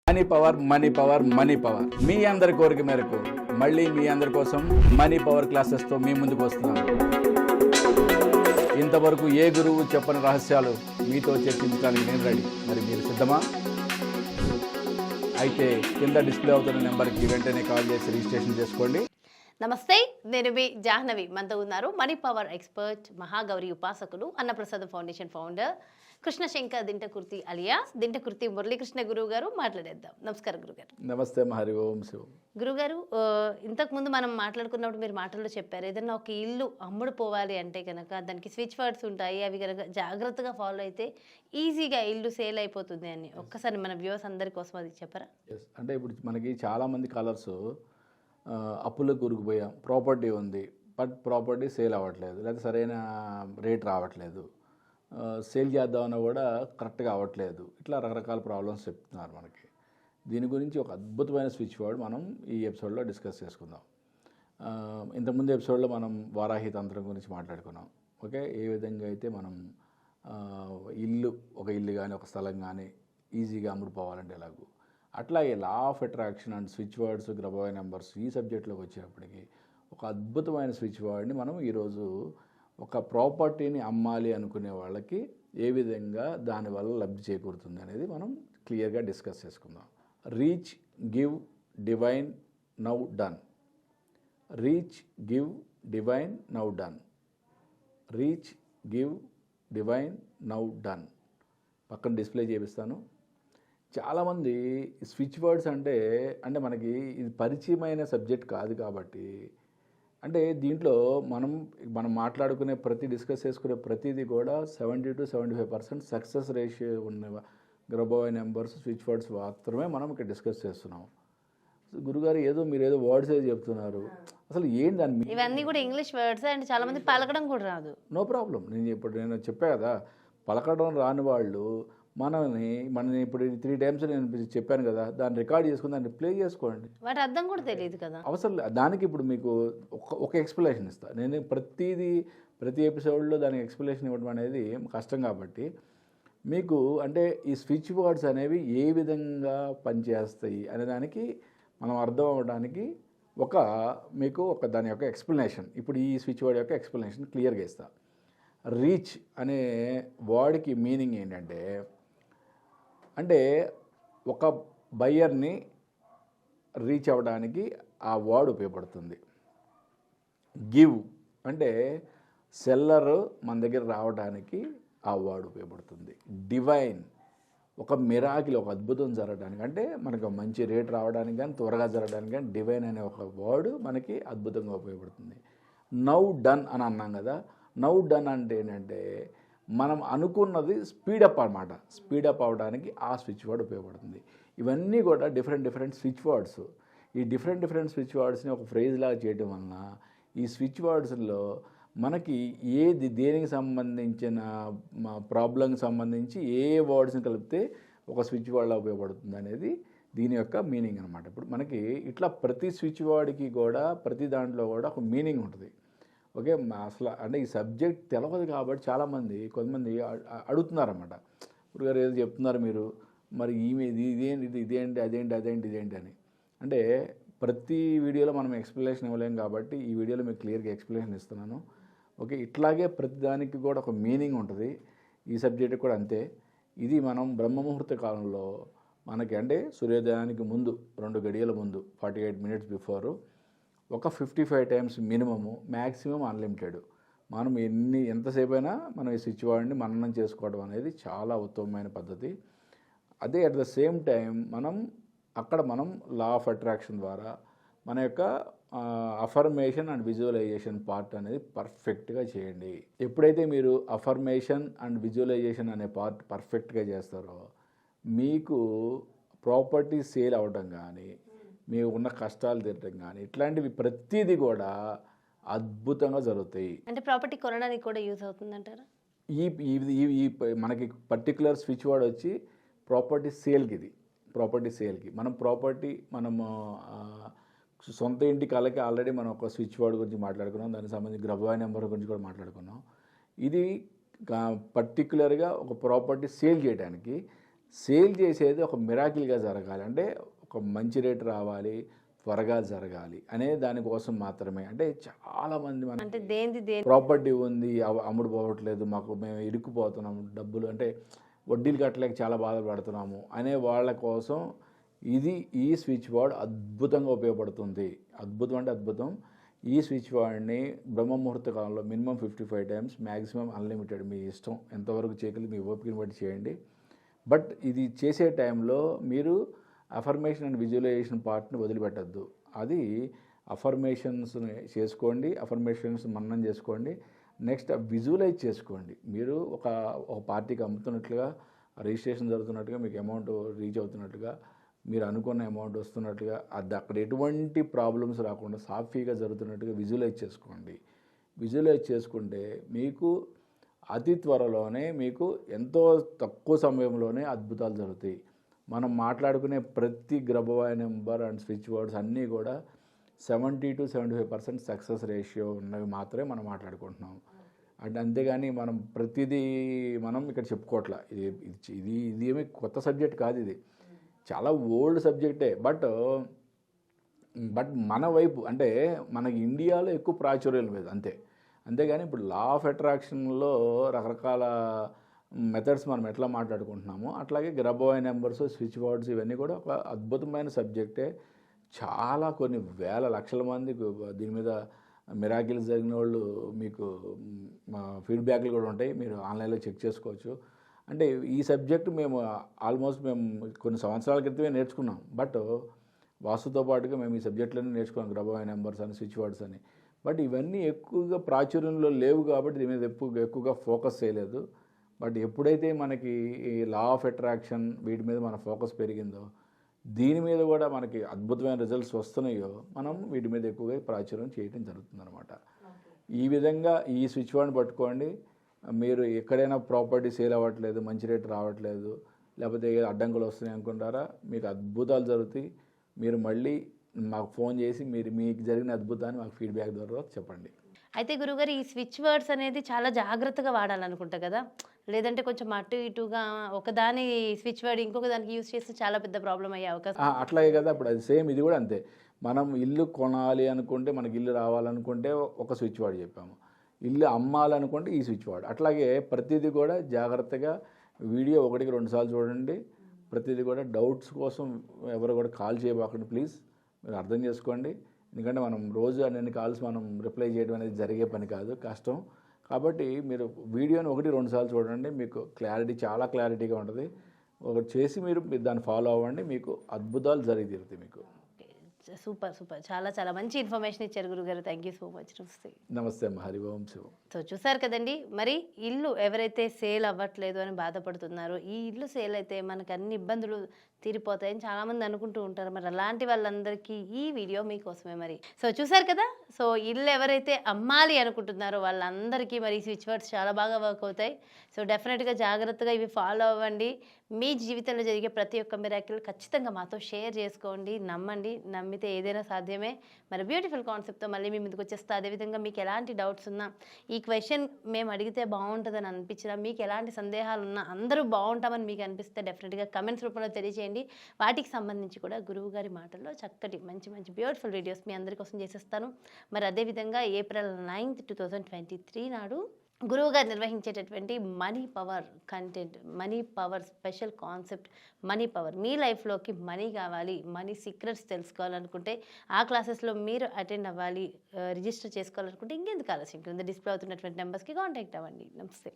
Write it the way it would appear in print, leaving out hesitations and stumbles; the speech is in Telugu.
Money power money power money power మీ అందరి కోరిక మేరకు మళ్ళీ మీ అందరి కోసం మనీ పవర్ క్లాసెస్తో మీ ముందుకు వస్తున్నాను. ఇంతవరకు ఏ గురువు చెప్పని రహస్యాలు మీతో చర్చించడానికి నేను రెడీ. మరి మీరు సిద్ధమా? అయితే కింద డిస్ప్లే అవుతున్న నెంబర్కి వెంటనే కాల్ చేసి రిజిస్ట్రేషన్ చేసుకోండి. నమస్తే, నేను మీ జాహ్నవి. మనతో ఉన్నారు మనీ పవర్ ఎక్స్పర్ట్, మహాగౌరి ఉపాసకులు, Annaprasada foundation founder Krishnashankar Dintakurthi alias Dintakurthi Murali Krishna గురువు గారు. మాట్లాడేద్దాం. నమస్కారం గురుగారు. నమస్తే హరి ఓం శివ. గురుగారు, ఇంతకుముందు మనం మాట్లాడుకున్నప్పుడు మీరు మాటల్లో చెప్పారు, ఏదన్నా ఒక ఇల్లు అమ్ముడు పోవాలి అంటే కనుక దానికి స్విచ్ వర్డ్స్ ఉంటాయి, అవి కనుక జాగ్రత్తగా ఫాలో అయితే ఈజీగా ఇల్లు సేల్ అయిపోతుంది అని. ఒక్కసారి మన వ్యూవర్స్ అందరి కోసం అది చెప్పరా? అంటే ఇప్పుడు మనకి చాలామంది కలర్స్ అప్పులకు కూరుకుపోయాం, ప్రాపర్టీ ఉంది బట్ ప్రాపర్టీ సేల్ అవ్వట్లేదు, లేదా సరైన రేట్ రావట్లేదు, సేల్ చేద్దామన్నా కూడా కరెక్ట్గా అవ్వట్లేదు, ఇట్లా రకరకాల ప్రాబ్లమ్స్ చెప్తున్నారు మనకి. దీని గురించి ఒక అద్భుతమైన స్విచ్ వర్డ్ మనం ఈ ఎపిసోడ్లో డిస్కస్ చేసుకుందాం. ఇంతకుముందు ఎపిసోడ్లో మనం వారాహి తంత్రం గురించి మాట్లాడుకున్నాం. ఓకే, ఏ విధంగా అయితే మనం ఒక ఇల్లు కానీ ఒక స్థలం కానీ ఈజీగా అమ్ముడుపోవాలంటే ఎలాగూ, అట్లాగే law of attraction and switch words, గ్రబోయ్ numbers ఈ సబ్జెక్ట్లోకి వచ్చేటప్పటికి ఒక అద్భుతమైన స్విచ్ వర్డ్ని మనం ఈరోజు ఒక ప్రాపర్టీని అమ్మాలి అనుకునే వాళ్ళకి ఏ విధంగా దానివల్ల లబ్ధి చేకూరుతుంది అనేది మనం క్లియర్గా డిస్కస్ చేసుకుందాం. Reach, give, divine, now done. Reach, give, divine, now done. Reach, give, divine, now done. పక్కన డిస్ప్లే చేపిస్తాను. చాలామంది స్విచ్ వర్డ్స్ అంటే మనకి ఇది పరిచయమైన సబ్జెక్ట్ కాదు కాబట్టి, అంటే దీంట్లో మనం మాట్లాడుకునే డిస్కస్ చేసుకునే ప్రతిదీ కూడా 70 to 75% సక్సెస్ రేషియో ఉన్న గ్రబోయ్ నెంబర్స్, స్విచ్ వర్డ్స్ మాత్రమే మనం ఇక్కడ డిస్కస్ చేస్తున్నాం. గురుగారు మీరు వర్డ్స్ చెప్తున్నారు, అసలు ఏంటి దాన్ని? ఇవన్నీ కూడా ఇంగ్లీష్ వర్డ్స్ అండ్ చాలా మంది పలకడం కూడా రాదు. No problem. నేను చెప్పా కదా, పలకడం రాని వాళ్ళు మనని ఇప్పుడు 3 times నేను చెప్పాను కదా, దాన్ని రికార్డ్ చేసుకుని దాన్ని ప్లే చేసుకోండి. వాటి అర్థం కూడా తెలియదు కదా. అవసరం దానికి ఇప్పుడు మీకు ఒక ఎక్స్ప్లెనేషన్ ఇస్తాను. నేను ప్రతి ఎపిసోడ్లో దానికి ఎక్స్ప్లెనేషన్ ఇవ్వడం అనేది కష్టం కాబట్టి మీకు అంటే ఈ స్విచ్ వర్డ్స్ అనేవి ఏ విధంగా పనిచేస్తాయి అనే దానికి మనం అర్థం అవ్వడానికి మీకు దాని యొక్క ఎక్స్ప్లెనేషన్, ఇప్పుడు ఈ స్విచ్ వర్డ్ యొక్క ఎక్స్ప్లెనేషన్ క్లియర్గా ఇస్తా. రీచ్ అనే వర్డ్కి మీనింగ్ ఏంటంటే, ఒక బయ్యర్ని రీచ్ అవ్వడానికి ఆ వర్డ్ ఉపయోగపడుతుంది. గివ్ అంటే సెల్లర్ మన దగ్గర రావడానికి ఆ వర్డ్ ఉపయోగపడుతుంది. డివైన్ ఒక మిరాకిల్, ఒక అద్భుతం జరగడానికి, అంటే మనకు మంచి రేట్ రావడానికి కానీ త్వరగా జరగడానికి కానీ డివైన్ అనే ఒక వర్డ్ మనకి అద్భుతంగా ఉపయోగపడుతుంది. నౌ డన్ అని అన్నాం కదా, నౌ డన్ అంటే ఏంటంటే మనం అనుకున్నది స్పీడప్ అన్నమాట. స్పీడప్ అవడానికి ఆ స్విచ్ వర్డ్ ఉపయోగపడుతుంది. ఇవన్నీ కూడా డిఫరెంట్ స్విచ్ వర్డ్స్. ఈ డిఫరెంట్ స్విచ్ వర్డ్స్ని ఒక ఫ్రేజ్ లాగా చేయడం వలన ఈ స్విచ్ వర్డ్స్లో మనకి దేనికి సంబంధించిన ప్రాబ్లంకి సంబంధించి ఏ వర్డ్స్ని కలిపితే ఒక స్విచ్ వర్డ్లా ఉపయోగపడుతుంది అనేది దీని యొక్క మీనింగ్ అనమాట. ఇప్పుడు మనకి ఇట్లా ప్రతి స్విచ్ వర్డ్కి కూడా ప్రతి దాంట్లో కూడా ఒక మీనింగ్ ఉంటుంది. ఓకే, అసలు ఈ సబ్జెక్ట్ తెలవదు కాబట్టి కొంతమంది అడుగుతున్నారన్నమాట, గురుగారు ఏదో చెప్తున్నారు మీరు, మరి ఇదేంటి అదేంటి అని. అంటే ప్రతి వీడియోలో మనం ఎక్స్ప్లెనేషన్ ఇవ్వలేము కాబట్టి ఈ వీడియోలో మీకు క్లియర్గా ఎక్స్ప్లెనేషన్ ఇస్తున్నాను. ఓకే, ఇట్లాగే ప్రతి దానికి కూడా ఒక మీనింగ్ ఉంటుంది. ఈ సబ్జెక్ట్ కూడా అంతే. ఇది మనం బ్రహ్మముహూర్త కాలంలో మనకి సూర్యోదయానికి ముందు 2 గడియల ముందు 48 minutes బిఫోరు ఒక 55 times మినిమము, మ్యాక్సిమం అన్లిమిటెడ్. మనం ఎంతసేపు అయినా మనం ఈ స్విచ్ వర్డ్ని మననం చేసుకోవడం అనేది చాలా ఉత్తమమైన పద్ధతి. అదే అట్ ద సేమ్ టైం మనం లా ఆఫ్ అట్రాక్షన్ ద్వారా మన యొక్క అఫర్మేషన్ అండ్ విజువలైజేషన్ పార్ట్ అనేది పర్ఫెక్ట్గా చేయండి. ఎప్పుడైతే మీరు అఫర్మేషన్ అండ్ విజువలైజేషన్ అనే పార్ట్ పర్ఫెక్ట్గా చేస్తారో మీకు ప్రాపర్టీ సేల్ అవ్వడం కానీ, మీకు ఉన్న కష్టాలు తీరడం కానీ, ఇట్లాంటివి ప్రతిదీ కూడా అద్భుతంగా జరుగుతాయి. అంటే ప్రాపర్టీ కొనడానికి కూడా యూజ్ అవుతుందంటారా? ఈ మనకి పర్టికులర్ స్విచ్ వర్డ్ వచ్చి ప్రాపర్టీ సేల్కి. మనము సొంత ఇంటి కళకి ఆల్రెడీ మనం ఒక స్విచ్ వర్డ్ గురించి మాట్లాడుకున్నాం, దానికి సంబంధించి గ్రబోయ్ నెంబర్ గురించి కూడా మాట్లాడుకున్నాం. ఇది పర్టికులర్గా ఒక ప్రాపర్టీ సేల్ చేయడానికి సేల్ చేసేది ఒక మిరాకిల్గా జరగాలి, అంటే ఒక మంచి రేటు రావాలి, త్వరగా జరగాలి అనే దానికోసం మాత్రమే. అంటే చాలామంది మన అంటే దేని ప్రాపర్టీ ఉంది అమ్ముడు పోవట్లేదు, మాకు మేము ఇరుక్కుపోతున్నాము, డబ్బులు అంటే వడ్డీలు కట్టలేక చాలా బాధపడుతున్నాము అనే వాళ్ళ కోసం ఈ స్విచ్ వర్డ్ అద్భుతంగా ఉపయోగపడుతుంది. అద్భుతం అంటే అద్భుతం. ఈ స్విచ్ వర్డ్ని బ్రహ్మముహూర్త కాలంలో మినిమం 55 టైమ్స్, మ్యాక్సిమం అన్లిమిటెడ్, మీ ఇష్టం ఎంతవరకు చేయగలి మీ ఓపికని బట్టి చేయండి. బట్ ఇది చేసే టైంలో మీరు అఫర్మేషన్ అండ్ విజువలైజేషన్ పార్ట్ని వదిలిపెట్టద్దు. అది అఫర్మేషన్స్ని చేసుకోండి, అఫర్మేషన్స్ మననం చేసుకోండి. నెక్స్ట్ విజువలైజ్ చేసుకోండి. మీరు ఒక పార్టీకి అమ్ముతున్నట్లుగా, రిజిస్ట్రేషన్ జరుగుతున్నట్టుగా, మీకు అమౌంట్ రీచ్ అవుతున్నట్టుగా, మీరు అనుకున్న అమౌంట్ వస్తున్నట్టుగా, అది అక్కడ ఎటువంటి ప్రాబ్లమ్స్ రాకుండా సాఫీగా జరుగుతున్నట్టుగా విజువలైజ్ చేసుకోండి. విజువలైజ్ చేసుకుంటే మీకు అతి త్వరలోనే, మీకు ఎంతో తక్కువ సమయంలోనే అద్భుతాలు జరుగుతాయి. మనం మాట్లాడుకునే ప్రతి గ్రబోవాయ నెంబర్ అండ్ స్విచ్ వర్డ్స్ అన్నీ కూడా 70 to 75% సక్సెస్ రేషియో ఉన్నవి మాత్రమే మనం మాట్లాడుకుంటున్నాం. అంటే అంతేగాని మనం ప్రతిదీ మనం ఇక్కడ చెప్పుకోవట్లా. ఇది ఏమి కొత్త సబ్జెక్ట్ కాదు, ఇది చాలా ఓల్డ్ సబ్జెక్టే. బట్ మన వైపు అంటే మనకి ఇండియాలో ఎక్కువ ప్రాచుర్యం లేదు అంతే. అంతేగాని ఇప్పుడు లా ఆఫ్ అట్రాక్షన్లో రకరకాల మెథడ్స్ మనం ఎట్లా మాట్లాడుకుంటున్నామో అట్లాగే గ్రబోవాయ నెంబర్స్, స్విచ్ వర్డ్స్ ఇవన్నీ కూడా ఒక అద్భుతమైన సబ్జెక్టే. చాలా కొన్ని వేల లక్షల మంది దీని మీద మిరాకిల్స్ జరిగిన వాళ్ళు మీకు ఫీడ్బ్యాక్లు కూడా ఉంటాయి, మీరు ఆన్లైన్లో చెక్ చేసుకోవచ్చు. అంటే ఈ సబ్జెక్ట్ మేము కొన్ని సంవత్సరాల క్రితమే నేర్చుకున్నాం. బట్ వాస్తుతో పాటుగా మేము ఈ సబ్జెక్టులన్నీ నేర్చుకున్నాం, గ్రబోవాయ నెంబర్స్ అని, స్విచ్ వర్డ్స్ అని. బట్ ఇవన్నీ ఎక్కువగా ప్రాచుర్యంలో లేవు కాబట్టి దీని మీద ఎక్కువగా ఫోకస్ చేయలేదు. బట్ ఎప్పుడైతే మనకి ఈ లా ఆఫ్ అట్రాక్షన్ వీటి మీద మన ఫోకస్ పెరిగిందో, దీని మీద కూడా మనకి అద్భుతమైన రిజల్ట్స్ వస్తున్నాయో, మనం వీటి మీద ఎక్కువగా ప్రాచుర్యం చేయడం జరుగుతుందన్నమాట. ఈ విధంగా ఈ స్విచ్ వర్డ్ని పట్టుకోండి. మీరు ఎక్కడైనా ప్రాపర్టీ సేల్ అవ్వట్లేదు, మంచి రేటు రావట్లేదు, లేకపోతే అడ్డంకులు వస్తున్నాయి అనుకుంటారా, మీకు అద్భుతాలు జరుగుతాయి. మీరు మళ్ళీ మాకు ఫోన్ చేసి మీకు జరిగిన అద్భుతాన్ని మాకు ఫీడ్బ్యాక్ ద్వారా చెప్పండి. అయితే గురుగారు, ఈ స్విచ్ వర్డ్స్ అనేది చాలా జాగ్రత్తగా వాడాలనుకుంటా కదా, లేదంటే కొంచెం అటు ఇటుగా ఒకదాని స్విచ్ వర్డ్ ఇంకొక దానికి యూజ్ చేస్తే చాలా పెద్ద ప్రాబ్లం అయ్యే అవకాశం. అట్లాగే కదా, ఇప్పుడు అది సేమ్ ఇది కూడా అంతే. మనం ఇల్లు కొనాలి అనుకుంటే, మనకి ఇల్లు రావాలనుకుంటే ఒక స్విచ్ వర్డ్ చెప్పాము, ఇల్లు అమ్మాలనుకుంటే ఈ స్విచ్ వర్డ్. అట్లాగే ప్రతిదీ కూడా జాగ్రత్తగా వీడియో 1కి 2 సార్లు చూడండి. ప్రతిదీ కూడా డౌట్స్ కోసం ఎవరు కూడా కాల్ చేయబాకండి ప్లీజ్, మీరు అర్థం చేసుకోండి. ఎందుకంటే మనం రోజు అన్ని కాల్స్ మనం రిప్లై చేయడం అనేది జరిగే పని కాదు, కష్టం. కాబట్టి మీరు వీడియోని 1-2 సార్లు చూడండి, మీకు చాలా క్లారిటీగా ఉంటుంది. ఒకటి చేసి మీరు దాన్ని ఫాలో అవ్వండి, మీకు అద్భుతాలు జరిగి తీరుతాయి మీకు. సూపర్ చాలా చాలా మంచి ఇన్ఫర్మేషన్ ఇచ్చారు గురుగారు. Thank you so much. నమస్తే అమ్మ. హరి ఓం శివం. సో చూసారు కదండి, మరి ఇల్లు ఎవరైతే సేల్ అవ్వట్లేదు అని బాధపడుతున్నారో, ఈ ఇల్లు సేల్ అయితే మనకు అన్ని ఇబ్బందులు తీరిపోతాయని చాలామంది అనుకుంటూ ఉంటారు. మరి అలాంటి వాళ్ళందరికీ ఈ వీడియో మీకోసమే. మరి సో చూసారు కదా, సో ఇల్లు ఎవరైతే అమ్మాలి అనుకుంటున్నారో వాళ్ళందరికీ మరి స్విచ్ వర్డ్స్ చాలా బాగా వర్క్ అవుతాయి. సో డెఫినెట్గా జాగ్రత్తగా ఇవి ఫాలో అవ్వండి. మీ జీవితంలో జరిగే ప్రతి ఒక్క మిరాకిల్ ఖచ్చితంగా మాతో షేర్ చేసుకోండి. నమ్మండి, నమ్మితే ఏదైనా సాధ్యమే. మరి బ్యూటిఫుల్ కాన్సెప్ట్తో మళ్ళీ మీ ముందుకు వచ్చేస్తా. అదేవిధంగా మీకు ఎలాంటి డౌట్స్ ఉన్నా, ఈ క్వశ్చన్ మేము అడిగితే బాగుంటుందని అనిపించినా, మీకు ఎలాంటి సందేహాలు ఉన్నా, అందరూ బాగుంటామని మీకు అనిపిస్తే డెఫినెట్గా కమెంట్స్ రూపంలో తెలియజేయండి. వాటికి సంబంధించి కూడా గురువు గారి మాటల్లో చక్కటి మంచి బ్యూటిఫుల్ వీడియోస్ మీ అందరి కోసం చేసేస్తాను. మరి అదేవిధంగా April 9th, 2023 నాడు గురువు గారు నిర్వహించేటటువంటి money power content, money power special concept, money power, మీ లైఫ్లోకి మనీ కావాలి, మనీ సీక్రెట్స్ తెలుసుకోవాలనుకుంటే ఆ క్లాసెస్లో మీరు అటెండ్ అవ్వాలి, రిజిస్టర్ చేసుకోవాలనుకుంటే ఇంకెందుకు ఆలస్యం, కింద డిస్ప్లే అవుతున్నటువంటి నెంబర్స్కి కాంటాక్ట్ అవ్వండి. నమస్తే.